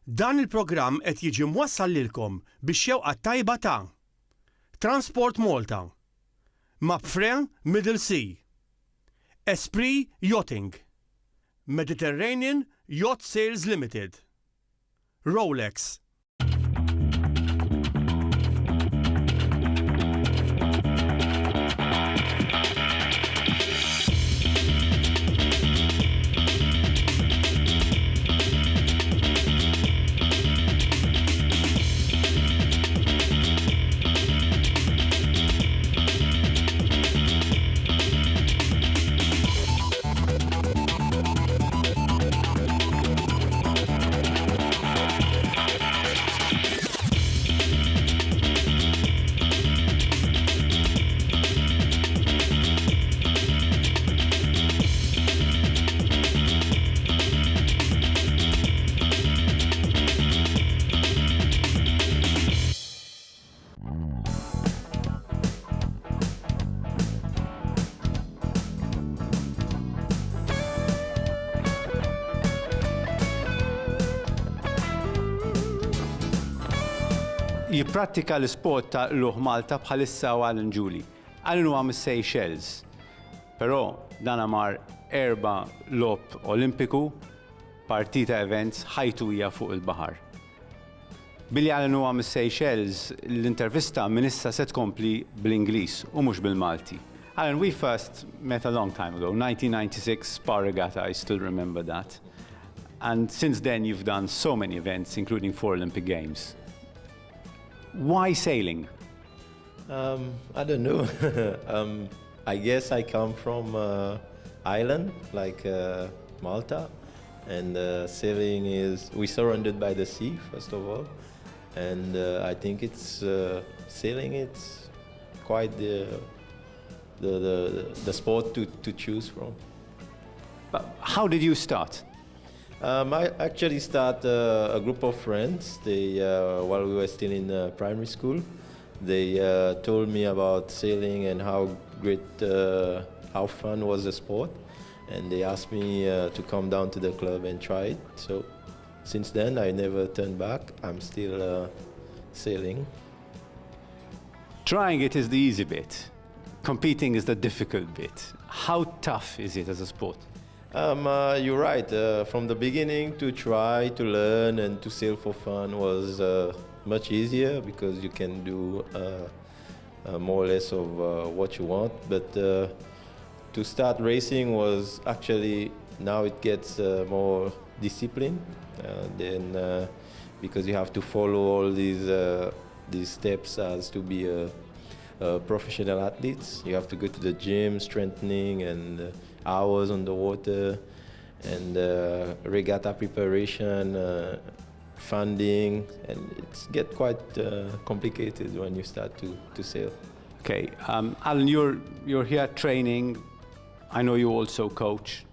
Dan il-programm qed jiġi mwassal lilkom bix-xewqa tajba ta' Transport Malta, Mapfre Middle Sea, Esprit Yachting, Mediterranean Yacht Sales Limited, Rolex. Jipprattika l-isport ta' luħ Malta bħalissa u Alan Julie. Alan huwa mis-Seychelles, però dan mar 4 logħob Olimpiku, partita events ħajtu hija fuq il-baħar. Billi Alan huwa mis-Seychelles, l-intervista minn issa se tkompli bl-Ingliż u mhux bil-Malti. Alan, we first met a long time ago, 1996 Spa Regatta, I still remember that. And since then you've done so many events, including 4 Olympic Games. Why sailing? I don't know. I guess I come from island like Malta, and sailing is we're surrounded by the sea first of all, and I think it's sailing. It's quite the sport to choose from. But how did you start? I actually started a group of friends. They, while we were still in primary school, they told me about sailing and how great, how fun was the sport, and they asked me to come down to the club and try it. So since then, I never turned back. I'm still sailing. Trying it is the easy bit. Competing is the difficult bit. How tough is it as a sport? You're right. From the beginning, to try to learn and to sail for fun was much easier because you can do more or less of what you want. But to start racing was actually, now it gets more discipline. Then because you have to follow all these steps as to be a professional athlete. You have to go to the gym, strengthening, and hours on the water, and regatta preparation, funding, and it's get quite complicated when you start to sail. Okay, Alan, you're here training. I know you also coach.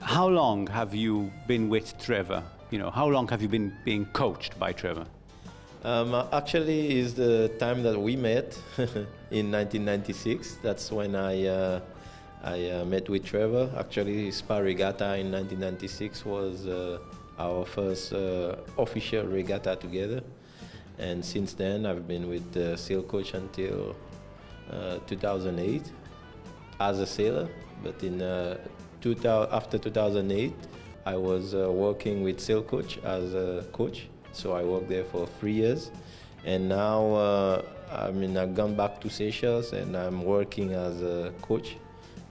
How long have you been with Trevor? You know, how long have you been being coached by Trevor? Actually, is the time that we met in 1996. That's when I met with Trevor. Actually, Spa Regatta in 1996 was our first official regatta together. And since then, I've been with the sail coach until 2008 as a sailor. But in after 2008, I was working with sail coach as a coach. So I worked there for 3 years. And now I've gone back to Seychelles, and I'm working as a coach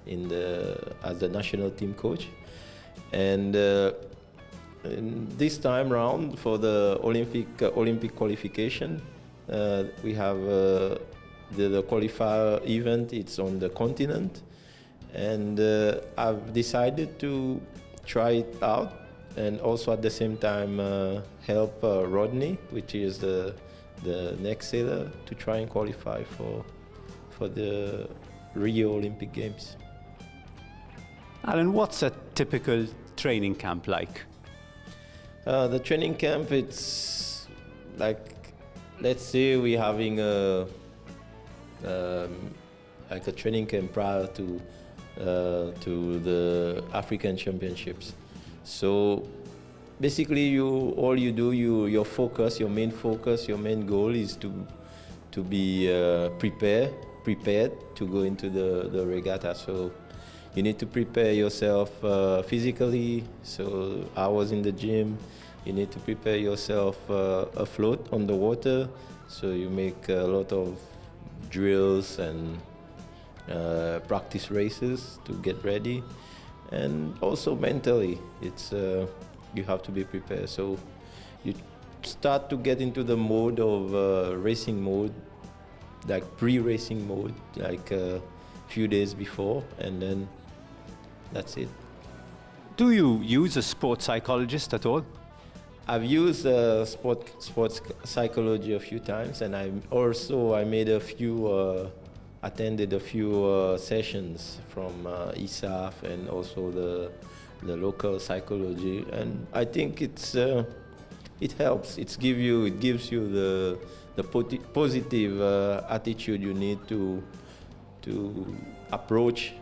as the national team coach. And this time round for the Olympic qualification, we have the qualifier event. It's on the continent, and I've decided to try it out, and also at the same time help Rodney, which is the next sailor, to try and qualify for the Rio Olympic Games. Alan, what's a typical training camp like? The training camp, it's like, let's say we're having like a training camp prior to the African Championships. So basically all you do, your focus, your main focus, your main goal is to be prepared to go into the regatta. So you need to prepare yourself physically. So I was in the gym. You need to prepare yourself afloat on the water. So you make a lot of drills and practice races to get ready. And also mentally, it's you have to be prepared. So you start to get into the mode of racing mode, like pre-racing mode, like a few days before, and then that's it. Do you use a sports psychologist at all? I've used sports psychology a few times, and I made a few, attended a few sessions from ISAF and also the local psychology, and I think it helps. It gives you the positive attitude you need to approach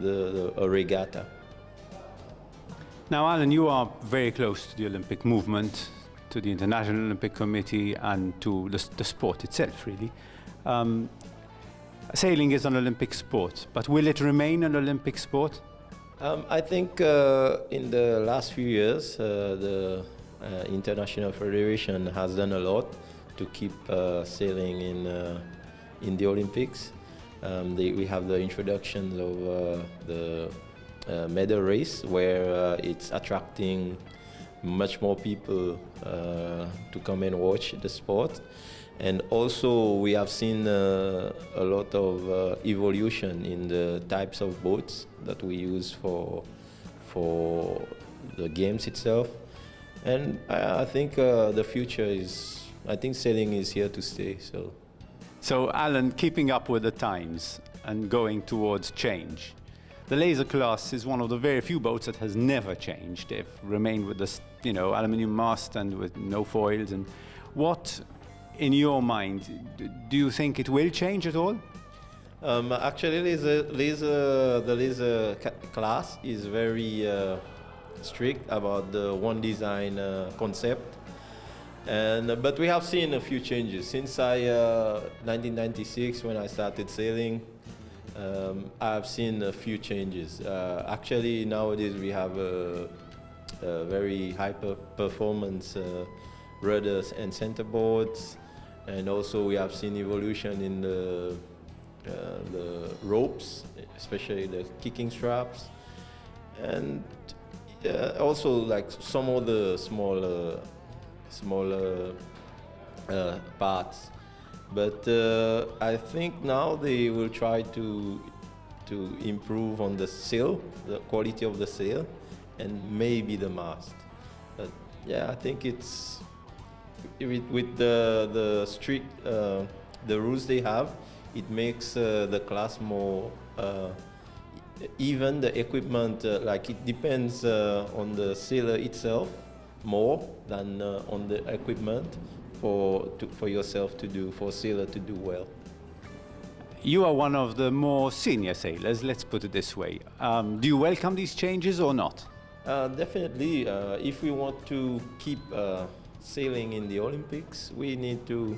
a regatta. Now, Alan, you are very close to the Olympic movement, to the International Olympic Committee, and to the sport itself, really. Sailing is an Olympic sport, but will it remain an Olympic sport? I think in the last few years, the International Federation has done a lot to keep sailing in the Olympics. We have the introduction of the medal race, where it's attracting much more people to come and watch the sport. And also we have seen a lot of evolution in the types of boats that we use for the games itself. And I think the future is, I think sailing is here to stay. So Alan, keeping up with the times and going towards change, the laser class is one of the very few boats that has never changed. They've remained with this, aluminium mast and with no foils. And what, in your mind, do you think it will change at all? Actually, the laser class is very strict about the one design concept. But we have seen a few changes since 1996, when I started sailing. I've seen a few changes. Actually, nowadays we have a very high performance rudders and centerboards, and also we have seen evolution in the ropes, especially the kicking straps, and also like some of the smaller parts. But I think now they will try to improve on the sail, the quality of the sail, and maybe the mast. But yeah, I think it's with the strict the rules they have, it makes the class more even. The equipment, like it depends on the sailor itself more than on the equipment for yourself to do, for sailor to do well. You are one of the more senior sailors, let's put it this way. Do you welcome these changes or not? Definitely. If we want to keep sailing in the Olympics, we need to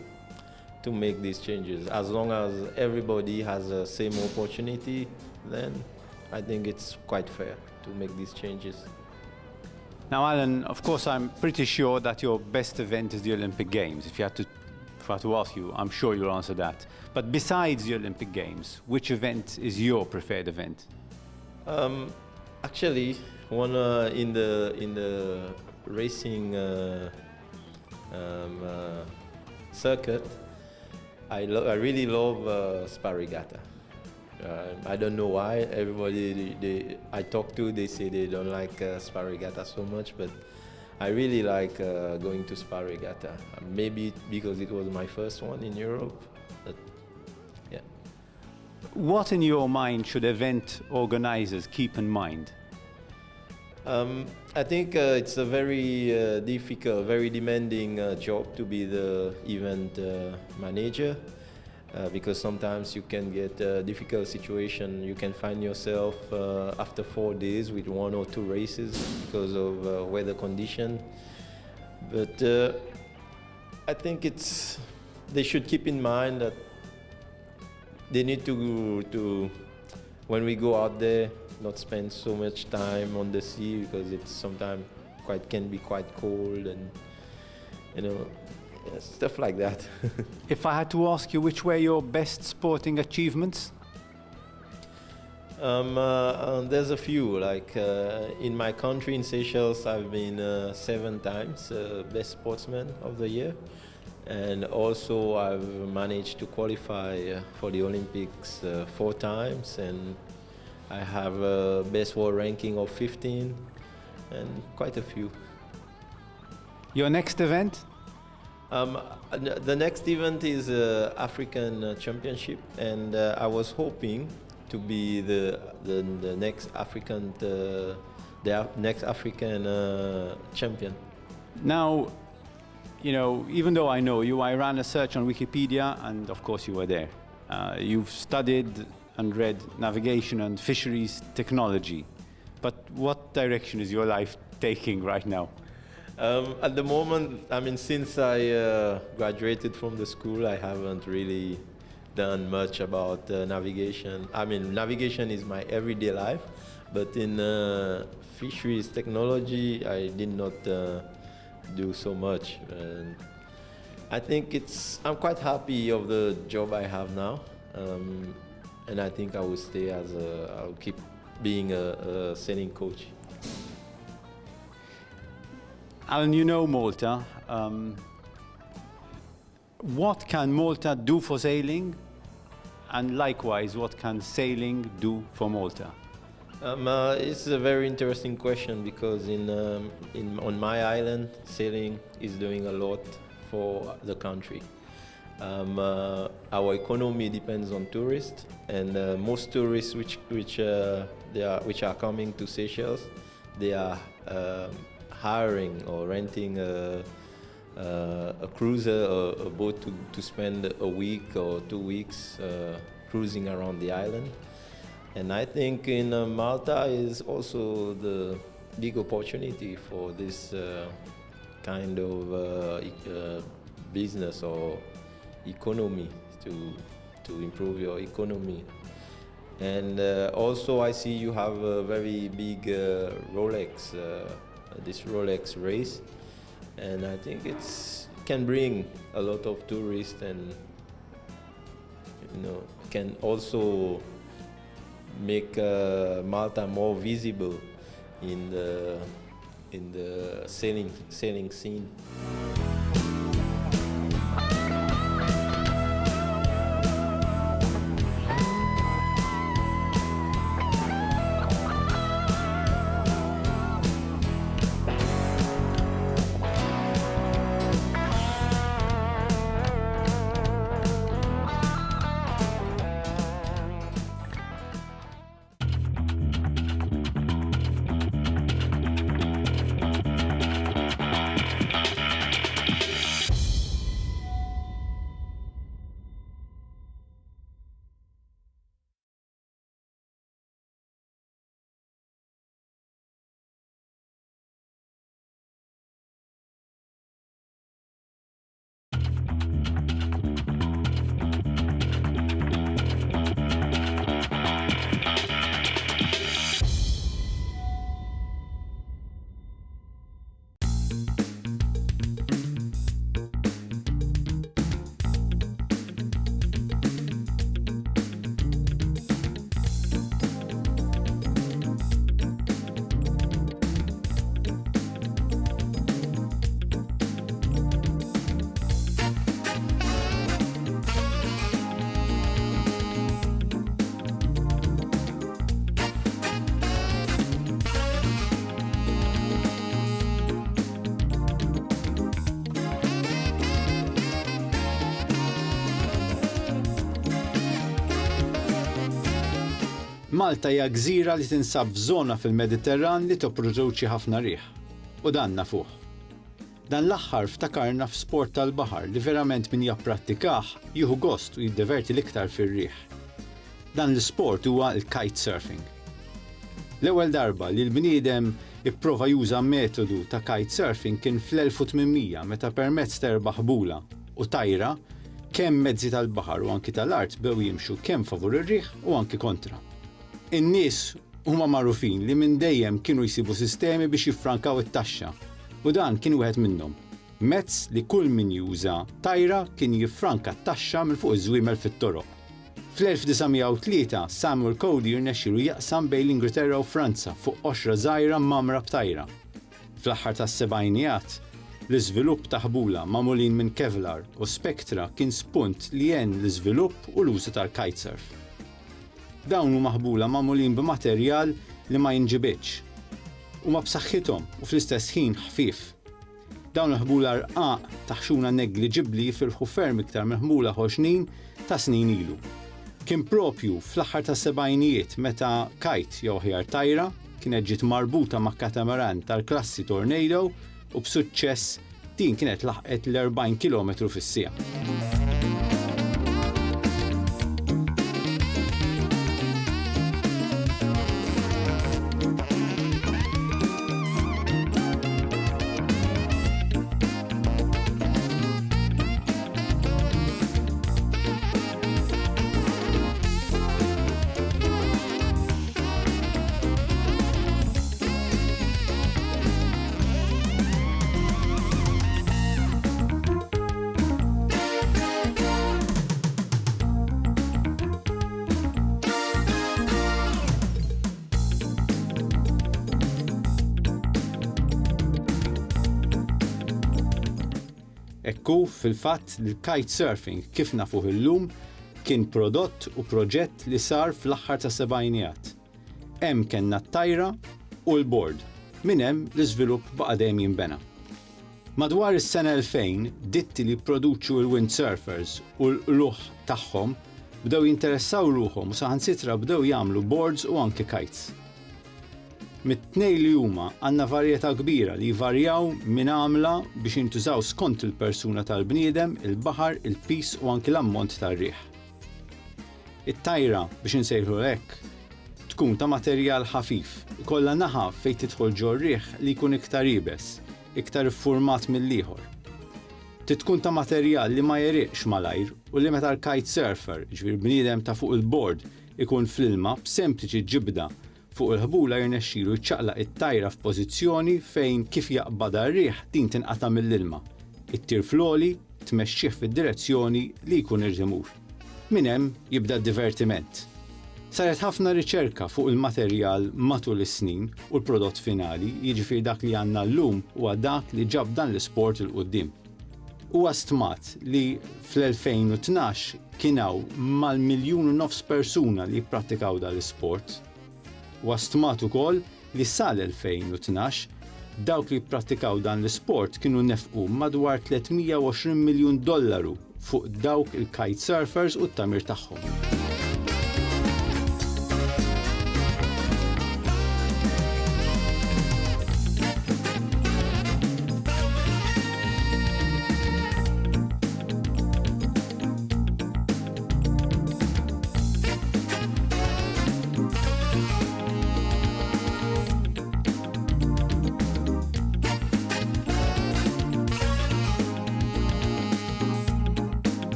make these changes. As long as everybody has the same opportunity, then I think it's quite fair to make these changes. Now, Alan, of course, I'm pretty sure that your best event is the Olympic Games. If I had to ask you, I'm sure you'll answer that. But besides the Olympic Games, which event is your preferred event? Actually, one in the racing circuit, I really love Spa Regatta. I don't know why. Everybody I talk to, they say they don't like Spa Regatta so much, but I really like going to Spa Regatta. Maybe because it was my first one in Europe, but yeah. What in your mind should event organizers keep in mind? I think it's a very difficult, very demanding job to be the event manager. because sometimes you can get a difficult situation. You can find yourself after 4 days with 1 or 2 races because of weather condition. But I think they should keep in mind that they need to when we go out there, not spend so much time on the sea, because it's sometimes can be quite cold, and stuff like that. If I had to ask you which were your best sporting achievements? There's a few. Like in my country, in Seychelles, I've been 7 times best sportsman of the year, and also I've managed to qualify for the Olympics 4 times, and I have a best world ranking of 15, and quite a few. Your next event? The next event is African Championship, and I was hoping to be the next African champion. Now, even though I know you, I ran a search on Wikipedia, and of course you were there. You've studied and read navigation and fisheries technology, but what direction is your life taking right now? At the moment, since I graduated from the school, I haven't really done much about navigation. Navigation is my everyday life, but in fisheries technology, I did not do so much. And I think I'm quite happy of the job I have now, and I think I will stay I'll keep being a sailing coach. Alan, you know Malta. What can Malta do for sailing? And likewise, what can sailing do for Malta? It's a very interesting question, because on my island, sailing is doing a lot for the country. Our economy depends on tourists, and most tourists which are coming to Seychelles, they are hiring or renting a cruiser or a boat to spend a week or 2 weeks cruising around the island. And I think in Malta is also the big opportunity for this kind of business or economy, to improve your economy. And also I see you have a very big Rolex, this Rolex race, and I think it can bring a lot of tourists, and can also make Malta more visible in the sailing scene. Malta hija gżira li tinsab f'żona fil-Mediterran li topproduċi ħafna riħ. U dan nafuh. Dan l-aħħar ftakarna f'sport tal-baħar li verament min japprattikah jieħu gost u jiddiverti l-iktar fir-riħ. Dan l-isport huwa l-kitesurfing. L-ewwel darba li l-bniedem ipprova juża metodu ta' kitesurfing kien fl-1800 meta permezz ta' ħbula u tajra kemm mezzi tal-baħar u anki tal-art bew jimxu kemm favur ir-riħ u anki kontra. In-nies huma magħrufin li minn dejjem kienu jsibu sistemi biex jiffrankaw it-taxxa u dan kien wieħed minnhom. Mezz li kull min juża tajra kien jiffranka t-taxxa minn fuq iż-żwiemel fit-toroq. Fl-1903 Samuel Cody rnexxielu jaqsam bejn l-Ingilterra u Franza fuq qoxra żgħira mamra b'tajra. Fl-aħħar tas-sebgħinijat l-iżvilupp ta' ħbula magħmulin minn Kevlar u Spectra kien spunt li għen l-iżvilupp u l-użu tal-kitesurf. Dawn huma ħbula magħmulin b'materjal li ma jinġibitx huma b'saħħithom u fl-istess ħin ħfief. Dawn il-ħbula rqaq taħxuna negliġibbli jifirħu ferm iktar minn ħbula ħoxnin ta' snin ilu. Kien propju fl-aħħar tas-sebgħinijiet meta kite jew aħjar tajra kienet ġiet marbuta ma' katamaran tal-klassi Tornado u b'suċċess din kienet laħqet l-40 km fis-siegħa. Ekku fil-fatt li l-kitesurfing kif nafuh illum kien prodott u proġett li sar fl-aħħar tas-sebgħinijat. Hemm kellna t-tajra u l-board, minn hemm l-iżvilupp baqa' dejjem jinbena. Madwar is-sena 2000 ditti li jipproduċu l-windsurfers u l-luħ tagħhom bdew jinteressaw ruħhom u saħansitra bdew jagħmlu boards u anke kites. Mit-tnejn li huma għandna varjetà kbira li jvarjaw minn għamla biex jintużaw skont il-persuna tal-bniedem, il-baħar, il-pis u anki l-ammont tar-riħ. It-tajra biex insejħlu hekk tkun ta' materjal ħafif, ikollha naħa fejn tidħol ġo r-riħ li jkun iktar ibes, iktar iffurmat mill-ieħor. Tkun ta' materjal li ma jeriqx malajr u li meta l-kitesurfer, ġifier bniedem ta' fuq il-board, ikun fl-ilma b'sempliċi ġibda fuq il-ħbula jirnexxielu jċaqlaq it-tajra f'pożizzjoni fejn kif jaqbada r-riħ din tinqata' mill-ilma. Ittir floli tmexxih fid-direzzjoni li jkun irġimur. Minn hemm jibda d-divertiment. Saret ħafna riċerka fuq il-materjal matul is-snin u l-prodott finali, jiġifier dak li għandna llum huwa dak li ġab dan l-isport il quddiem. Huwa stmat li fl-2012 kien hawn mal-1.5 miljun persuna li jipprattikaw dan l-isport. Huwa stmat ukoll li sal-2012 dawk li jipprattikaw dan l-isport kienu nefqu madwar $320 miljun fuq dawk il-kitesurfers u t-tamir tagħhom.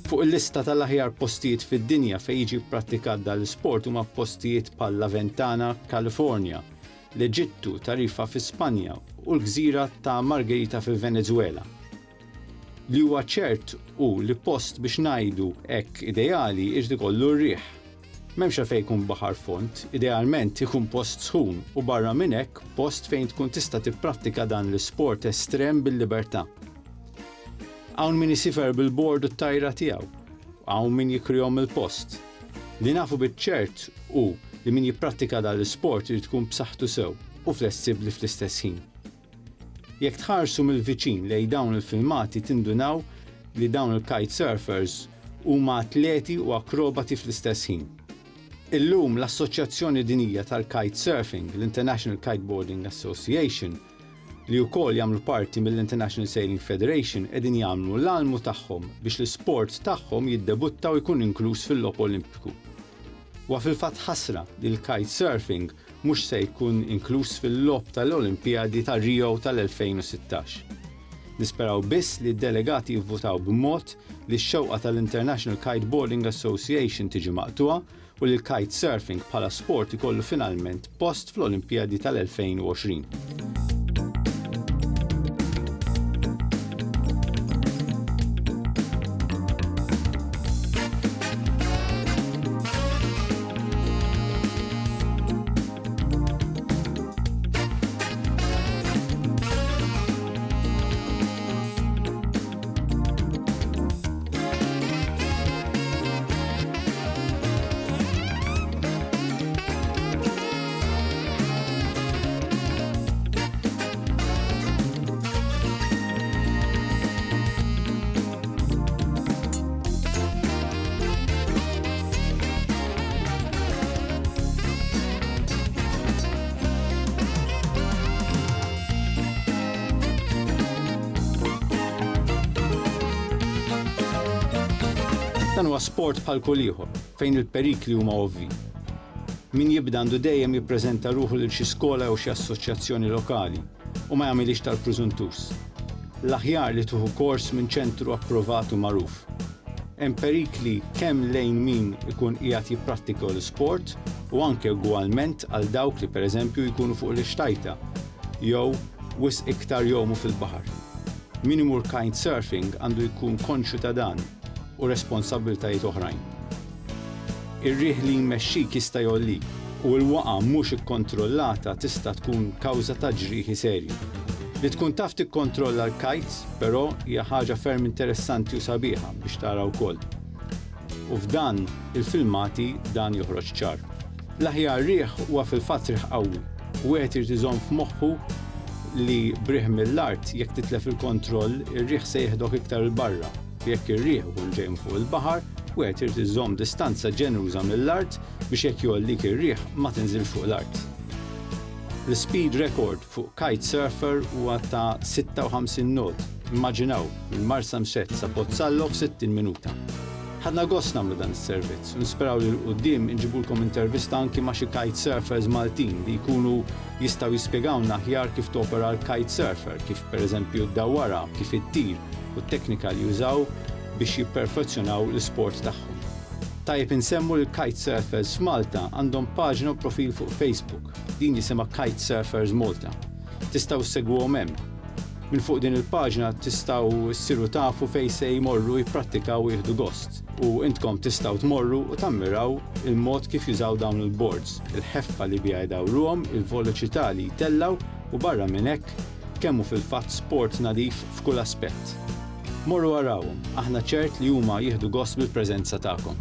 Fuq il-lista tal-aħjar postijiet fid-dinja fejn jiġi prattikat dan l-isport huma postijiet bħal La Ventana, Kalifornja, l-Eġittu, Tarifa fi Spanja u l-gżira ta' Margherita fi Venezuela. Li huwa ċert hu li post biex ngħidu hekk ideali irid ikollu r-riħ. M'hemmx fejn jkun baħar font, idealment ikun post sħun u barra minn hekk post fejn tkun tista' tipprattika dan l-isport estrem bil-libertà. Hawn min isifer bil-board u t-tajra tiegħu, hawn min jikrihom il-post. Li nafu biċ-ċert hu li min jipprattika dan l-isport irid tkun b'saħħtu sew u flessibbli fl-istess ħin. Jekk tħarsu mill-viċin lejn dawn il-filmati tindunaw li dawn il-kitesurfers huma atleti u akrobati fl-istess ħin. Illum l-Assoċjazzjoni Dinjija tal-Kitesurfing, l-International Kiteboarding Association, li wkoll jagħmlu parti mill-International Sailing Federation qegħdin jagħmlu l-almu tagħhom biex l-isport tagħhom jiddebutta u jkun inkluż fil-logħob Olimpiku. Wa fil-fatt ħasra li l-kite surfing mhux se jkun inkluż fil-logħob tal-Olimpjadi ta' Rio tal-2016. Nisperaw biss li d-delegati jivvotaw b'mod li x-xewqa tal-International Kiteboarding Association tiġi maqtuha u li l-kite surfing bħala sport ikollu finalment post fl-Olimpjadi tal-2020. Dan huwa sport bħal kull ieħor fejn il-perikli huma ovvji. Min jibda għandu dejjem jippreżenta ruħu lil xi skola jew xi assoċjazzjoni lokali u ma jagħmilx tal-preżuntus. L-aħjar li tuħu kors minn ċentru approvat u magħruf. Hemm perikli kemm lejn min ikun qiegħed jipprattika l-isport u anke ugwalment għal dawk li pereżempju jkunu fuq l-ixtajta jew wisq iktar jogħmu fil-baħar. Min imur kitesurfing għandu jkun konxju ta' dan u responsabbiltajiet oħrajn. Ir-riħ li jmexxik jista' jollik u l-waqa' mhux ikkontrollata tista' tkun kawża ta' ġrieħi serji. Li tkun taf tikkontrolla l-kites, però hija ħaġa ferm interessanti u sabiħa biex tara wkoll. U f'dan il-filmati dan joħroġ ċar. L-aħjar riħ huwa fil-fatt riħ qawwi u qed irid iżomm f'moħħu li briħ mill-art jekk titlef il-kontroll, ir-riħ se jeħdok iktar il-barra. Jekk ir-riħ u l-ġejm fuq il-baħar, u qed irid iżomm distanza ġenuża mill-art biex jekk jollik ir-riħ ma tinżilx fuq l-art. L-speed record fuq kitesurfer huwa ta' 56 knot. Immaġinaw, il-Marsa Msett sa Pozzallo f'60 minuta. Ħadna gost nagħmlu dan is-servizz u nisperaw li l-qudiem inġibulkom intervista anki ma' xi kitesurfers Maltin li jkunu jistgħu jispjegawna aħjar kif topera l-kitesurfer, kif pereżempju ddawwara, kif ittir u t-teknika li jużaw biex jipperfezzjonaw l-isport tagħhom. Tajjeb insemmu l-kitesurfers f'Malta għandhom paġna u profil fuq Facebook. Din jisimha Kitesurfers Malta. Tistgħu ssegwuhom hemm. Minn fuq din il-paġna tistgħu ssiru tafu fejn se jmorru jipprattikaw u jieħdu gost. U intkom tistgħu tmorru u tammiraw il-mod kif jużaw dawn il-boards, il-ħeffa li biha jdawruhom, il-veloċità li jtellaw u barra minn hekk kemm hu fil-fatt sport nadif f'kull aspett. Morru warawhom, aħna ċert li huma jieħdu gost bil-preżenza tagħkom.